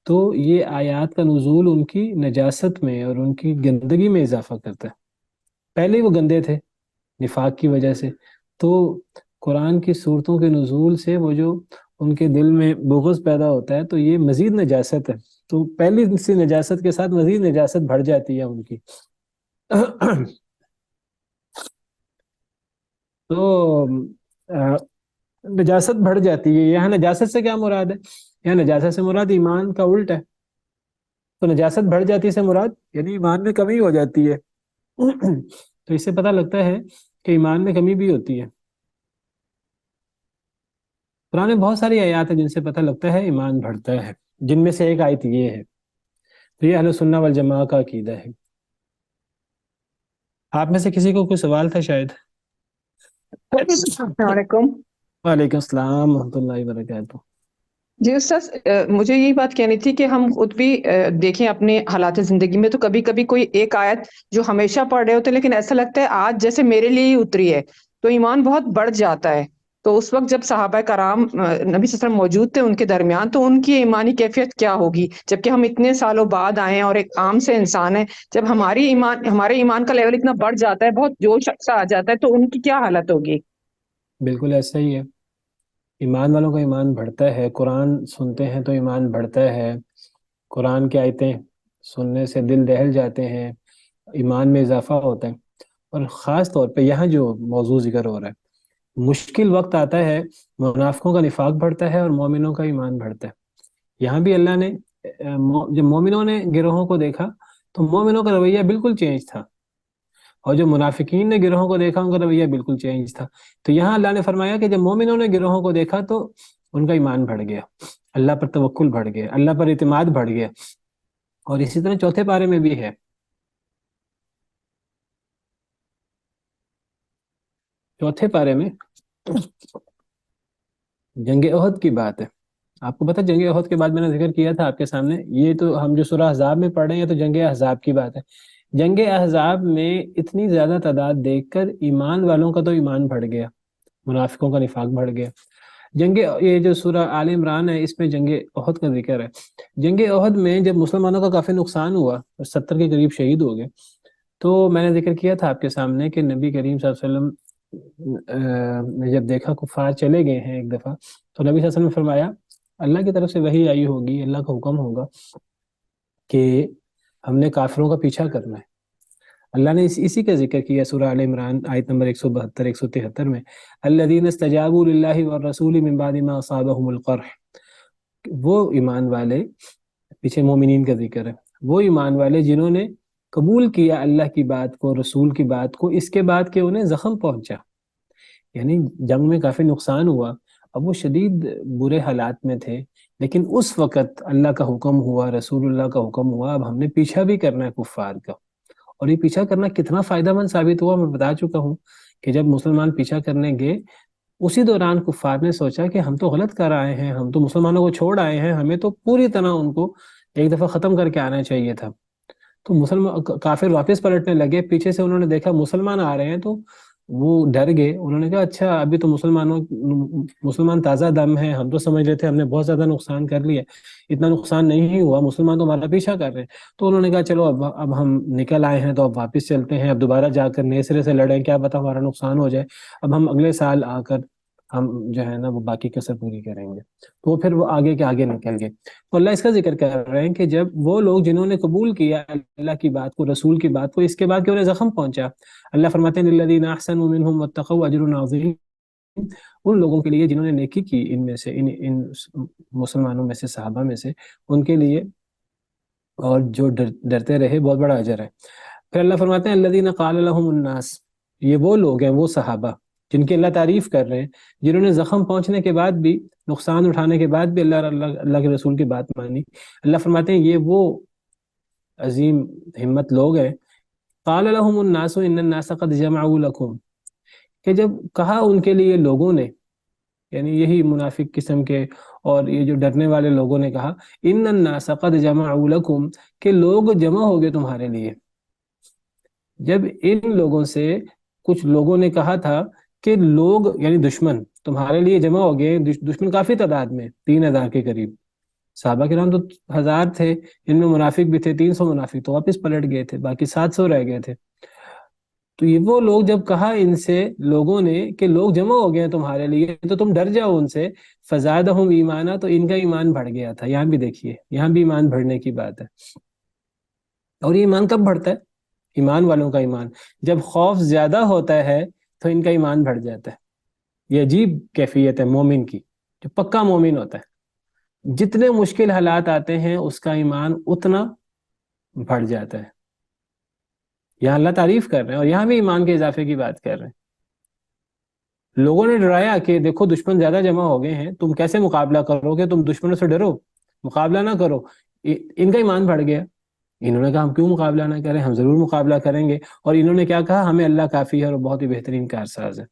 تو یہ آیات کا نزول ان کی نجاست میں اور ان کی گندگی میں اضافہ کرتا ہے. پہلے ہی وہ گندے تھے نفاق کی وجہ سے، تو قرآن کی صورتوں کے نزول سے وہ جو ان کے دل میں بغض پیدا ہوتا ہے تو یہ مزید نجاست ہے. تو پہلی سی نجاست کے ساتھ مزید نجاست بڑھ جاتی ہے ان کی. تو نجاست بڑھ جاتی ہے. یہاں نجاست سے کیا مراد ہے؟ یہاں نجاست سے مراد ایمان کا الٹ ہے. تو نجاست بڑھ جاتی سے مراد یعنی ایمان میں کمی ہو جاتی ہے. تو اس سے پتہ لگتا ہے کہ ایمان میں کمی بھی ہوتی ہے. قرآن میں بہت ساری آیات ہیں جن سے پتہ لگتا ہے ایمان بڑھتا ہے، جن میں سے ایک آیت یہ ہے. تو یہ اہل سنہ والجماعہ کا عقیدہ ہے. آپ میں سے کسی کو کوئی سوال تھا شاید؟ السلام علیکم. وعلیکم السلام ورحمۃ اللہ وبرکاتہ. جی استاذ، مجھے یہی بات کہنی تھی کہ ہم خود بھی دیکھیں اپنے حالات زندگی میں، تو کبھی کبھی کوئی ایک آیت جو ہمیشہ پڑھ رہے ہوتے ہیں لیکن ایسا لگتا ہے آج جیسے میرے لیے ہی اتری ہے، تو ایمان بہت بڑھ جاتا ہے. تو اس وقت جب صحابہ کرام نبی صلی اللہ علیہ وسلم موجود تھے ان کے درمیان، تو ان کی ایمانی کیفیت کیا ہوگی؟ جبکہ ہم اتنے سالوں بعد آئے ہیں اور ایک عام سے انسان ہے، جب ہمارے ایمان کا لیول اتنا بڑھ جاتا ہے، بہت جوش سا آ جاتا ہے، تو ان کی کیا حالت ہوگی؟ بالکل ایسا ہی ہے. ایمان والوں کا ایمان بڑھتا ہے، قرآن سنتے ہیں تو ایمان بڑھتا ہے، قرآن کی آیتیں سننے سے دل دہل جاتے ہیں، ایمان میں اضافہ ہوتا ہے. اور خاص طور پہ یہاں جو موضوع ذکر ہو رہا ہے، مشکل وقت آتا ہے، منافقوں کا نفاق بڑھتا ہے اور مومنوں کا ایمان بڑھتا ہے. یہاں بھی اللہ نے جب مومنوں نے گروہوں کو دیکھا تو مومنوں کا رویہ بالکل چینج تھا، اور جو منافقین نے گروہوں کو دیکھا ان کا رویہ بالکل چینج تھا. تو یہاں اللہ نے فرمایا کہ جب مومنوں نے گروہوں کو دیکھا تو ان کا ایمان بڑھ گیا، اللہ پر توکل بڑھ گیا، اللہ پر اعتماد بڑھ گیا. اور اسی طرح چوتھے پارے میں بھی ہے، چوتھے پارے میں جنگ احد کی بات ہے. آپ کو پتہ جنگ احد کے بعد میں نے ذکر کیا تھا آپ کے سامنے، یہ تو ہم جو سورہ احزاب میں پڑھ رہے ہیں تو جنگ احزاب کی بات ہے. جنگ احزاب میں اتنی زیادہ تعداد دیکھ کر ایمان والوں کا تو ایمان بڑھ گیا، منافقوں کا نفاق بڑھ گیا. یہ جو سورہ آل عمران ہے اس میں جنگ احد کا ذکر ہے. جنگ احد میں جب مسلمانوں کا کافی نقصان ہوا اور 70 کے قریب شہید ہو گئے، تو میں نے ذکر کیا تھا آپ کے سامنے کہ نبی کریم صلی اللہ علیہ وسلم نے جب دیکھا کفار چلے گئے ہیں ایک دفعہ، تو نبی صلی اللہ علیہ وسلم نے فرمایا اللہ کی طرف سے وحی آئی ہوگی، اللہ کا حکم ہوگا کہ ہم نے کافروں کا پیچھا کرنا ہے. اللہ نے اسی کا ذکر کیا سورہ آل عمران آیت نمبر 172 173 میں، الذین استجابوا للہ والرسول من بعد ما اصابهم القرح، وہ ایمان والے، پیچھے مومنین کا ذکر ہے، وہ ایمان والے جنہوں نے قبول کیا اللہ کی بات کو، رسول کی بات کو، اس کے بعد کہ انہیں زخم پہنچا، یعنی جنگ میں کافی نقصان ہوا، اب وہ شدید برے حالات میں تھے، لیکن اس وقت اللہ کا حکم ہوا، رسول اللہ کا حکم ہوا، اب ہم نے پیچھا بھی کرنا ہے کفار کا۔ اور یہ پیچھا کرنا کتنا فائدہ مند ثابت ہوا میں بتا چکا ہوں کہ جب مسلمان پیچھا کرنے گئے، اسی دوران کفار نے سوچا کہ ہم تو غلط کر آئے ہیں، ہم تو مسلمانوں کو چھوڑ آئے ہیں، ہمیں تو پوری طرح ان کو ایک دفعہ ختم کر کے آنا چاہیے تھا۔ تو مسلمان کافر واپس پلٹنے لگے، پیچھے سے انہوں نے دیکھا مسلمان آ رہے ہیں تو وہ ڈر گئے، انہوں نے کہا اچھا ابھی تو مسلمان تازہ دم ہیں، ہم تو سمجھ رہے تھے ہم نے بہت زیادہ نقصان کر لیا، اتنا نقصان نہیں ہوا، مسلمان تو ہمارا پیچھا کر رہے ہیں۔ تو انہوں نے کہا چلو اب ہم نکل آئے ہیں تو اب واپس چلتے ہیں، اب دوبارہ جا کر نئے سرے سے لڑیں، کیا پتا ہمارا نقصان ہو جائے، اب ہم اگلے سال آ کر ہم جو ہے نا وہ باقی کسر پوری کریں گے۔ تو پھر وہ آگے کے آگے نکل گئے۔ تو اللہ اس کا ذکر کر رہے ہیں کہ جب وہ لوگ جنہوں نے قبول کیا اللہ کی بات کو، رسول کی بات کو، اس کے بعد کہ انہیں زخم پہنچا، اللہ فرماتے ہیں للذین احسنوا منہم واتقوا اجر عظیم، ان لوگوں کے لیے جنہوں نے نیکی کی ان میں سے، ان مسلمانوں میں سے، صحابہ میں سے، ان کے لیے اور جو ڈرتے رہے بہت بڑا اجر ہے۔ پھر اللہ فرماتے ہیں الذین قال لهم الناس، یہ وہ لوگ ہیں، وہ صحابہ جن کی اللہ تعریف کر رہے ہیں، جنہوں نے زخم پہنچنے کے بعد بھی، نقصان اٹھانے کے بعد بھی اللہ کے رسول کی بات مانی۔ اللہ فرماتے ہیں یہ وہ عظیم ہمت لوگ ہیں، قال لهم الناس ان الناس قد جمعوا لكم، کہ جب کہا ان کے لیے لوگوں نے، یعنی یہی منافق قسم کے اور یہ جو ڈرنے والے لوگوں نے کہا ان الناس قد جمعوا لكم، کہ لوگ جمع ہو گئے تمہارے لیے۔ جب ان لوگوں سے کچھ لوگوں نے کہا تھا کہ لوگ یعنی دشمن تمہارے لیے جمع ہو گئے، دشمن کافی تعداد میں 3000 کے قریب، صحابہ کرام تو 1000 تھے، ان میں منافق بھی تھے، 300 منافق تو واپس پلٹ گئے تھے، باقی 700 رہ گئے تھے۔ تو یہ وہ لوگ جب کہا ان سے لوگوں نے کہ لوگ جمع ہو گئے ہیں تمہارے لیے تو تم ڈر جاؤ ان سے، فزادہم ایمانا، تو ان کا ایمان بڑھ گیا تھا۔ یہاں بھی دیکھیے، یہاں بھی ایمان بڑھنے کی بات ہے۔ اور یہ ایمان کب بڑھتا ہے؟ ایمان والوں کا ایمان جب خوف زیادہ ہوتا ہے تو ان کا ایمان بڑھ جاتا ہے۔ یہ عجیب کیفیت ہے مومن کی، جو پکا مومن ہوتا ہے، جتنے مشکل حالات آتے ہیں اس کا ایمان اتنا بڑھ جاتا ہے۔ یہاں اللہ تعریف کر رہے ہیں اور یہاں بھی ایمان کے اضافے کی بات کر رہے ہیں۔ لوگوں نے ڈرایا کہ دیکھو دشمن زیادہ جمع ہو گئے ہیں، تم کیسے مقابلہ کرو گے، تم دشمنوں سے ڈرو، مقابلہ نہ کرو۔ ان کا ایمان بڑھ گیا، انہوں نے کہا ہم کیوں مقابلہ نہ کریں، ہم ضرور مقابلہ کریں گے۔ اور انہوں نے کیا کہا، ہمیں اللہ کافی ہے اور بہت ہی بہترین کارساز ہے۔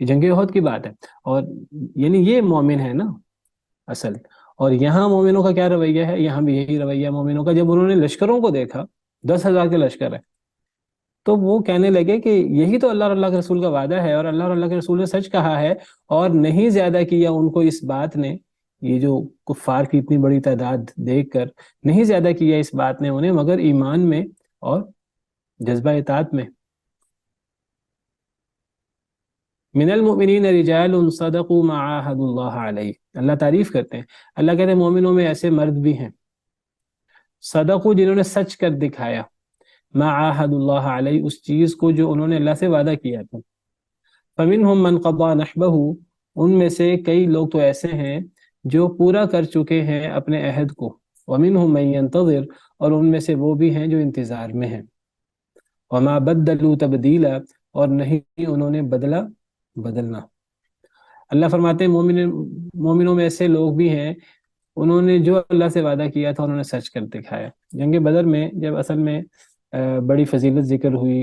یہ جنگ احد کی بات ہے، اور یعنی یہ مومن ہے نا اصل۔ اور یہاں مومنوں کا کیا رویہ ہے؟ یہاں بھی یہی رویہ مومنوں کا۔ جب انہوں نے لشکروں کو دیکھا، 10,000 کے لشکر ہے، تو وہ کہنے لگے کہ یہی تو اللہ اور اللہ کے رسول کا وعدہ ہے، اور اللہ اور اللہ کے رسول نے سچ کہا ہے، اور نہیں زیادہ کیا ان کو اس بات نے، یہ جو کفار کی اتنی بڑی تعداد دیکھ کر نہیں زیادہ کیا اس بات نے انہیں، مگر ایمان میں اور جذبہ اطاعت میں۔ من المؤمنین رجال صدقوا ما عاهدوا اللہ علیہ، اللہ تعریف کرتے ہیں، اللہ کہتے ہیں مومنوں میں ایسے مرد بھی ہیں، صدقوا جنہوں نے سچ کر دکھایا، ما عاهدوا اللہ علیہ اس چیز کو جو انہوں نے اللہ سے وعدہ کیا تھا۔ فمنهم من قضى نحبه، ان میں سے کئی لوگ تو ایسے ہیں جو پورا کر چکے ہیں اپنے عہد کو، ومنهم من ينتظر، اور ان میں سے وہ بھی ہیں جو انتظار میں ہیں، وما بدلوا تبدیلا، اور نہیں انہوں نے بدلنا۔ اللہ فرماتے ہیں مومنوں میں ایسے لوگ بھی ہیں، انہوں نے جو اللہ سے وعدہ کیا تھا انہوں نے سچ کر دکھایا۔ جنگ بدر میں جب اصل میں بڑی فضیلت ذکر ہوئی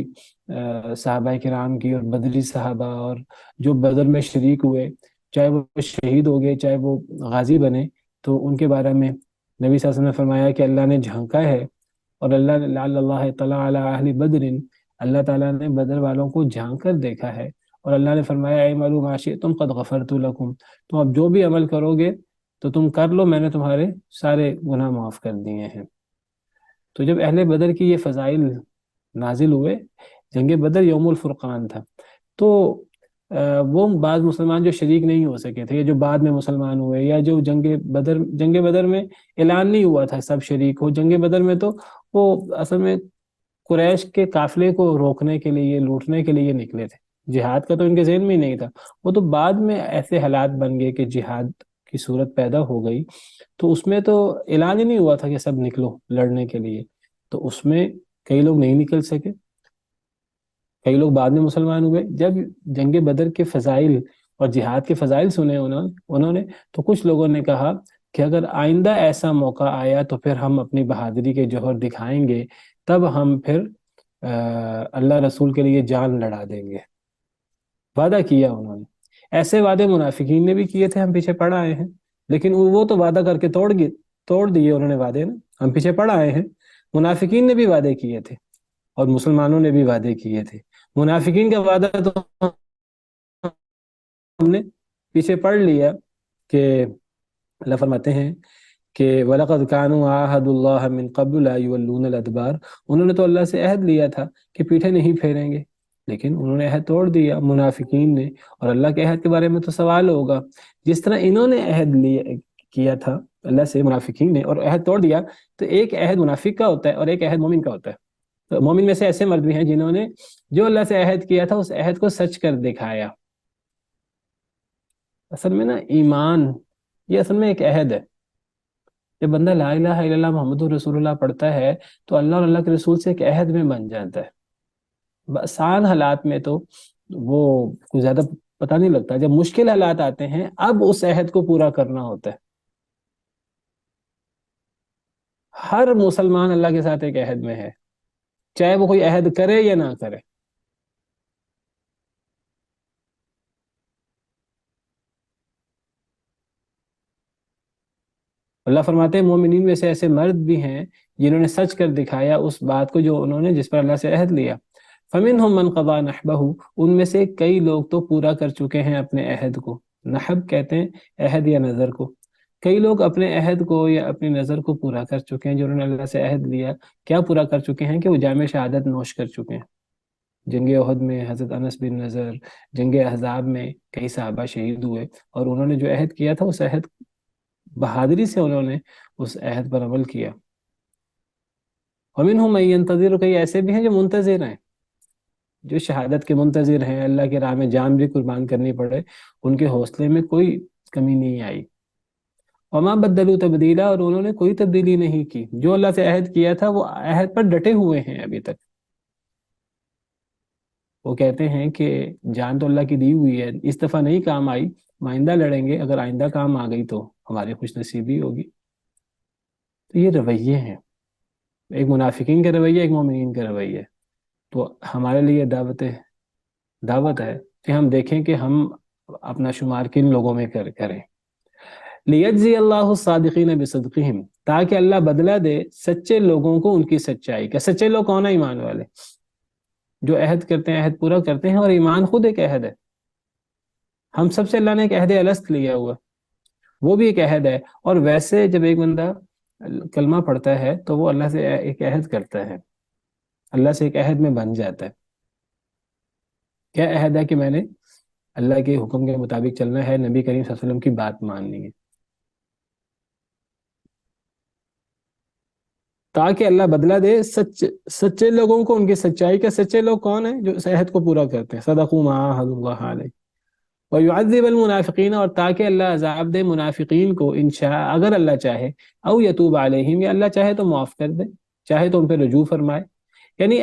صحابہ کرام کی اور بدری صحابہ، اور جو بدر میں شریک ہوئے، چاہے وہ شہید ہو گئے چاہے وہ غازی بنے، تو ان کے بارے میں نبی صلی اللہ علیہ وسلم نے فرمایا کہ اللہ نے جھانکا ہے، اور اللہ طلع علی اہل بدر، اللہ تعالیٰ نے بدر والوں کو جھانک کر دیکھا ہے، اور اللہ نے فرمایا اعملوا ما شئتم قد غفرت لکم، تم اب جو بھی عمل کرو گے تو تم کر لو، میں نے تمہارے سارے گناہ معاف کر دیے ہیں۔ تو جب اہل بدر کی یہ فضائل نازل ہوئے، جنگ بدر یوم الفرقان تھا، تو وہ بعض مسلمان جو شریک نہیں ہو سکے تھے، یا جو بعد میں مسلمان ہوئے، یا جو جنگ بدر میں اعلان نہیں ہوا تھا سب شریک ہو، جنگ بدر میں تو وہ اصل میں قریش کے قافلے کو روکنے کے لیے، لوٹنے کے لیے نکلے تھے، جہاد کا تو ان کے ذہن میں ہی نہیں تھا۔ وہ تو بعد میں ایسے حالات بن گئے کہ جہاد کی صورت پیدا ہو گئی، تو اس میں تو اعلان ہی نہیں ہوا تھا کہ سب نکلو لڑنے کے لیے، تو اس میں کئی لوگ نہیں نکل سکے، کئی لوگ بعد میں مسلمان ہوئے۔ جب جنگ بدر کے فضائل اور جہاد کے فضائل سنے انہوں نے، تو کچھ لوگوں نے کہا کہ اگر آئندہ ایسا موقع آیا تو پھر ہم اپنی بہادری کے جوہر دکھائیں گے، تب ہم پھر اللہ رسول کے لیے جان لڑا دیں گے۔ وعدہ کیا انہوں نے۔ ایسے وعدے منافقین نے بھی کیے تھے، ہم پیچھے پڑ آئے ہیں، لیکن وہ تو وعدہ کر کے توڑ دیے انہوں نے وعدے نا، ہم پیچھے پڑ آئے ہیں۔ منافقین نے بھی وعدے کیے تھے اور مسلمانوں نے بھی وعدے کیے تھے۔ منافقین کا وعدہ تو ہم نے پیچھے پڑھ لیا کہ اللہ فرماتے ہیں کہ وَلَقَدْ كَانُوا عَاهَدُوا اللَّهَ مِن قَبْلُ لَا يُوَلُّونَ الْأَدْبَارَ، انہوں نے تو اللہ سے عہد لیا تھا کہ پیٹھے نہیں پھیریں گے، لیکن انہوں نے عہد توڑ دیا منافقین نے، اور اللہ کے عہد کے بارے میں تو سوال ہوگا۔ جس طرح انہوں نے عہد کیا تھا اللہ سے، منافقین نے، اور عہد توڑ دیا، تو ایک عہد منافق کا ہوتا ہے اور ایک عہد مومن کا ہوتا ہے۔ تو مومن میں سے ایسے مرد بھی ہیں جنہوں نے جو اللہ سے عہد کیا تھا اس عہد کو سچ کر دکھایا۔ اصل میں نا ایمان یہ اصل میں ایک عہد ہے۔ جب بندہ لا الہ الا اللہ محمد رسول اللہ پڑھتا ہے تو اللہ اور اللہ کے رسول سے ایک عہد میں بن جاتا ہے۔ آسان حالات میں تو وہ کچھ زیادہ پتہ نہیں لگتا، جب مشکل حالات آتے ہیں اب اس عہد کو پورا کرنا ہوتا ہے۔ ہر مسلمان اللہ کے ساتھ ایک عہد میں ہے، چاہے وہ کوئی عہد کرے یا نہ کرے۔ اللہ فرماتے ہیں مومنین میں سے ایسے مرد بھی ہیں جنہوں نے سچ کر دکھایا اس بات کو جو انہوں نے جس پر اللہ سے عہد لیا۔ فَمِنْهُمْ مَنْ قَضَى نَحْبَهُ، ان میں سے کئی لوگ تو پورا کر چکے ہیں اپنے عہد کو۔ نحب کہتے ہیں عہد یا نظر کو۔ کئی لوگ اپنے عہد کو یا اپنی نظر کو پورا کر چکے ہیں جو انہوں نے اللہ سے عہد لیا۔ کیا پورا کر چکے ہیں کہ وہ جام شہادت نوش کر چکے ہیں۔ جنگ احد میں حضرت انس بن نضر، جنگ احزاب میں کئی صحابہ شہید ہوئے، اور انہوں نے جو عہد کیا تھا اس عہد بہادری سے انہوں نے اس عہد پر عمل کیا۔ وَمِنْهُمْ مَن يَنْتَظِرُ، کئی ایسے بھی ہیں جو منتظر ہیں، جو شہادت کے منتظر ہیں، اللہ کی راہ میں جان بھی قربان کرنی پڑے، ان کے حوصلے میں کوئی کمی نہیں آئی۔ وَمَا بَدَّلُوا تَبْدِيلًا، اور انہوں نے کوئی تبدیلی نہیں کی، جو اللہ سے عہد کیا تھا وہ عہد پر ڈٹے ہوئے ہیں ابھی تک۔ وہ کہتے ہیں کہ جان تو اللہ کی دی ہوئی ہے، اس دفعہ نہیں کام آئی، آئندہ لڑیں گے، اگر آئندہ کام آ گئی تو ہماری خوش نصیبی ہوگی۔ تو یہ رویے ہیں، ایک منافقین کا رویہ، ایک مومنین کا رویہ۔ تو ہمارے لیے دعوت ہے کہ ہم دیکھیں کہ ہم اپنا شمار کن لوگوں میں کریں۔ لیجزی اللہ الصادقین بصدقہم، تاکہ اللہ بدلہ دے سچے لوگوں کو ان کی سچائی کا۔ سچے لوگ کون ہیں؟ ایمان والے، جو عہد کرتے ہیں، عہد پورا کرتے ہیں، اور ایمان خود ایک عہد ہے۔ ہم سب سے اللہ نے ایک عہد الست لیا ہوا، وہ بھی ایک عہد ہے۔ اور ویسے جب ایک بندہ کلمہ پڑھتا ہے تو وہ اللہ سے ایک عہد کرتا ہے، اللہ سے ایک عہد میں بن جاتا ہے۔ کیا عہد ہے؟ کہ میں نے اللہ کے حکم کے مطابق چلنا ہے، نبی کریم صلی اللہ علیہ وسلم کی بات ماننی ہے، تاکہ اللہ بدلہ دے سچے لوگوں کو ان کی سچائی کا۔ سچے لوگ کون ہیں؟ جو اس عہد کو پورا کرتے ہیں۔ صدقوا ما عاهدوا اللہ علیہ وَيُعَذِّبَ الْمُنَافِقِينَ، اور تاکہ اللہ عذاب دے منافقین کو انشاء، اگر اللہ چاہے، او یتوب علیہم، یا اللہ چاہے تو معاف کر دے، چاہے تو ان پہ رجوع فرمائے۔ یعنی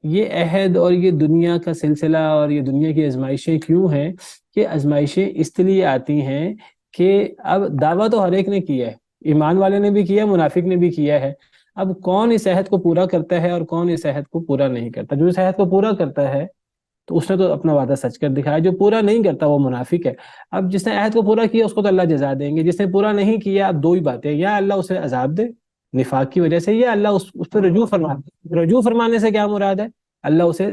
یہ عہد اور یہ دنیا کا سلسلہ اور یہ دنیا کی آزمائشیں کیوں ہیں؟ کہ آزمائشیں اس لیے آتی ہیں کہ اب دعویٰ تو ہر ایک نے کیا ہے، ایمان والے نے بھی کیا، منافق نے بھی کیا ہے، اب کون اس عہد کو پورا کرتا ہے اور کون اس عہد کو پورا نہیں کرتا۔ جو اس عہد کو پورا کرتا ہے تو اس نے تو اپنا وعدہ سچ کر دکھایا، جو پورا نہیں کرتا وہ منافق ہے۔ اب جس نے عہد کو پورا کیا اس کو تو اللہ جزا دیں گے، جس نے پورا نہیں کیا اب دو ہی باتیں، یا اللہ اسے عذاب دے نفاق کی وجہ سے، یا اللہ اس پہ رجوع فرمائے۔ رجوع فرمانے سے کیا مراد ہے؟ اللہ اسے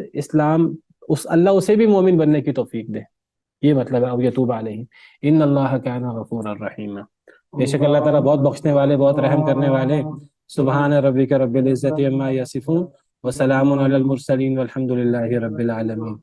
اللہ اسے بھی مومن بننے کی توفیق دے، یہ مطلب ہے۔ او یتوب علیہم ان اللہ کان غفورا رحیما، بے شک اللہ تعالیٰ بہت بخشنے والے، بہت رحم کرنے والے۔ سبحان ربک رب العزت عما یصفون وسلام علی المرسلین والحمد للہ رب العالمین۔